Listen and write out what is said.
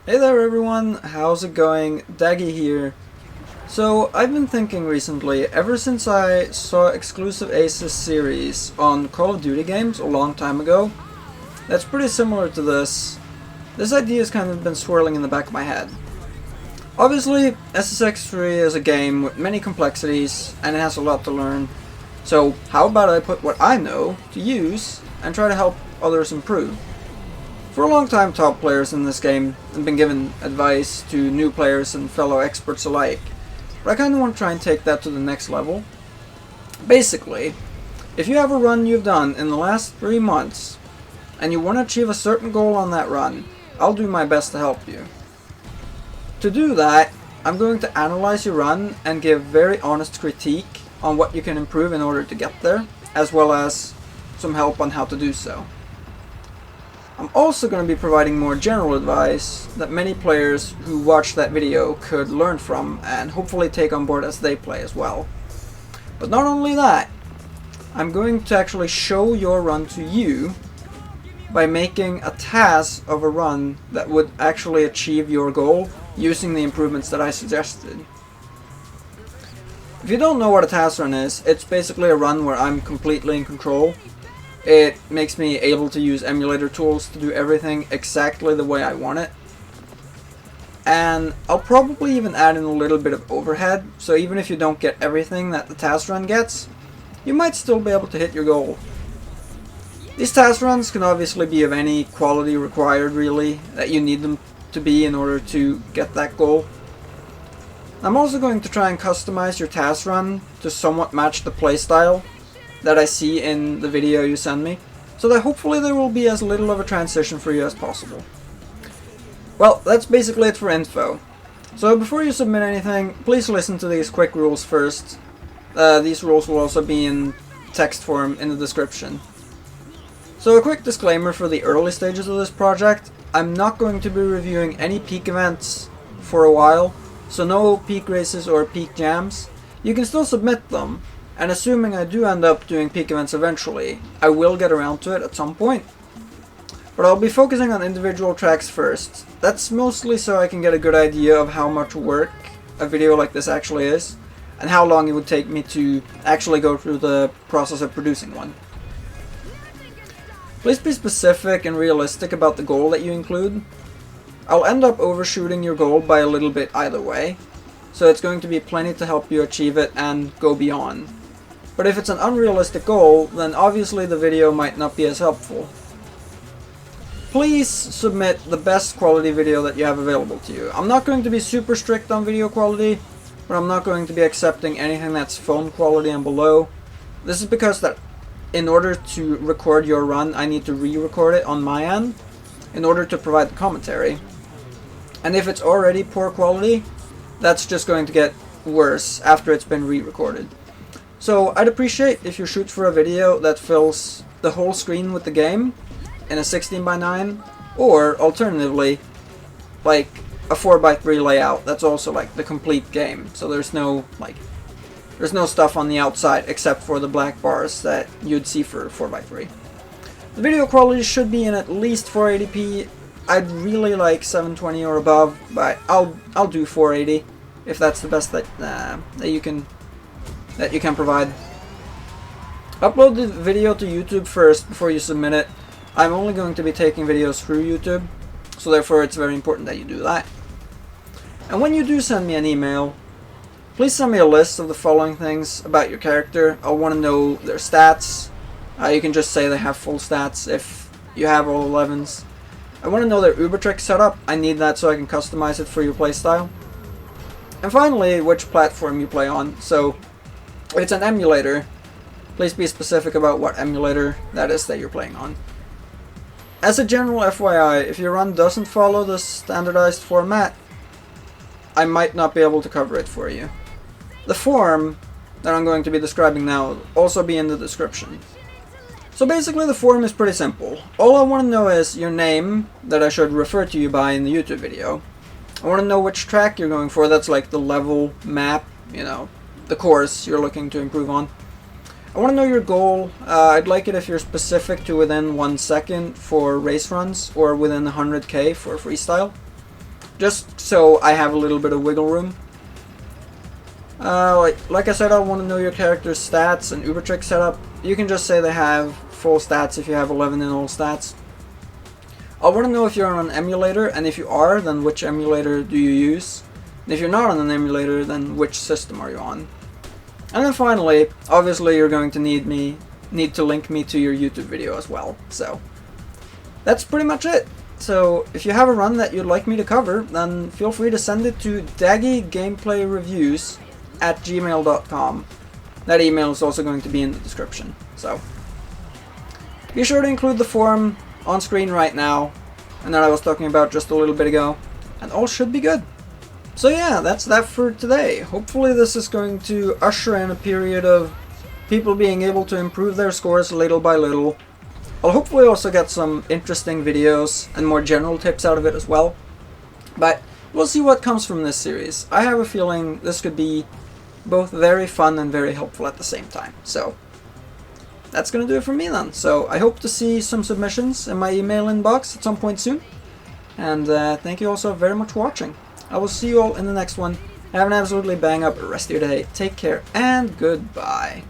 Hey there everyone, how's it going? Daggy here. So, I've been thinking recently, ever since I saw Exclusive Ace's series on Call of Duty games a long time ago, that's pretty similar to this idea has kind of been swirling in the back of my head. Obviously, SSX3 is a game with many complexities, and it has a lot to learn, so how about I put what I know to use and try to help others improve? For a long time, top players in this game have been giving advice to new players and fellow experts alike, but I kind of want to try and take that to the next level. Basically, if you have a run you've done in the last 3 months, and you want to achieve a certain goal on that run, I'll do my best to help you. To do that, I'm going to analyze your run and give very honest critique on what you can improve in order to get there, as well as some help on how to do so. I'm also going to be providing more general advice that many players who watch that video could learn from and hopefully take on board as they play as well. But not only that, I'm going to actually show your run to you by making a task of a run that would actually achieve your goal using the improvements that I suggested. If you don't know what a task run is, it's basically a run where I'm completely in control. It makes me able to use emulator tools to do everything exactly the way I want it. And I'll probably even add in a little bit of overhead, so even if you don't get everything that the task run gets, you might still be able to hit your goal. These task runs can obviously be of any quality required really, that you need them to be in order to get that goal. I'm also going to try and customize your task run to somewhat match the playstyle that I see in the video you send me, so that hopefully there will be as little of a transition for you as possible. Well, that's basically it for info. So before you submit anything, please listen to these quick rules first. These rules will also be in text form in the description. So a quick disclaimer for the early stages of this project, I'm not going to be reviewing any peak events for a while, so no peak races or peak jams. You can still submit them, and assuming I do end up doing peak events eventually, I will get around to it at some point. But I'll be focusing on individual tracks first. That's mostly so I can get a good idea of how much work a video like this actually is, and how long it would take me to actually go through the process of producing one. Please be specific and realistic about the goal that you include. I'll end up overshooting your goal by a little bit either way, so it's going to be plenty to help you achieve it and go beyond. But if it's an unrealistic goal, then obviously the video might not be as helpful. Please submit the best quality video that you have available to you. I'm not going to be super strict on video quality, but I'm not going to be accepting anything that's phone quality and below. This is because that in order to record your run, I need to re-record it on my end in order to provide the commentary. And if it's already poor quality, that's just going to get worse after it's been re-recorded. So I'd appreciate if you shoot for a video that fills the whole screen with the game in a 16:9, or alternatively, like a 4:3 layout that's also like the complete game. So there's no stuff on the outside except for the black bars that you'd see for 4:3. The video quality should be in at least 480p. I'd really like 720 or above, but I'll do 480 if that's the best that you can provide. Upload the video to YouTube first before you submit it. I'm only going to be taking videos through YouTube, so therefore it's very important that you do that. And when you do send me an email, please send me a list of the following things about your character. I'll want to know their stats. You can just say they have full stats if you have all 11s. I want to know their Ubertrick setup. I need that so I can customize it for your playstyle. And finally, which platform you play on. So if it's an emulator, please be specific about what emulator that is that you're playing on. As a general FYI, if your run doesn't follow the standardized format, I might not be able to cover it for you. The form that I'm going to be describing now will also be in the description. So basically the form is pretty simple. All I want to know is your name that I should refer to you by in the YouTube video. I want to know which track you're going for, that's like the level, map, the course you're looking to improve on. I want to know your goal. I'd like it if you're specific to within 1 second for race runs or within 100k for freestyle. just so I have a little bit of wiggle room. Like I said, I want to know your character's stats and Uber trick setup. You can just say they have full stats if you have 11 in all stats. I want to know if you're on an emulator, and if you are, then which emulator do you use? And if you're not on an emulator, then which system are you on? And then finally, obviously you're going to need to link me to your YouTube video as well. So that's pretty much it. So if you have a run that you'd like me to cover, then feel free to send it to daggygameplayReviews@gmail.com. That email is also going to be in the description. So be sure to include the forum on screen right now, and that I was talking about just a little bit ago, and all should be good. So yeah, that's that for today. Hopefully this is going to usher in a period of people being able to improve their scores little by little. I'll hopefully also get some interesting videos and more general tips out of it as well. But we'll see what comes from this series. I have a feeling this could be both very fun and very helpful at the same time. So that's gonna do it for me then. So I hope to see some submissions in my email inbox at some point soon. And thank you also very much for watching. I will see you all in the next one. Have an absolutely bang up rest of your day. Take care and goodbye.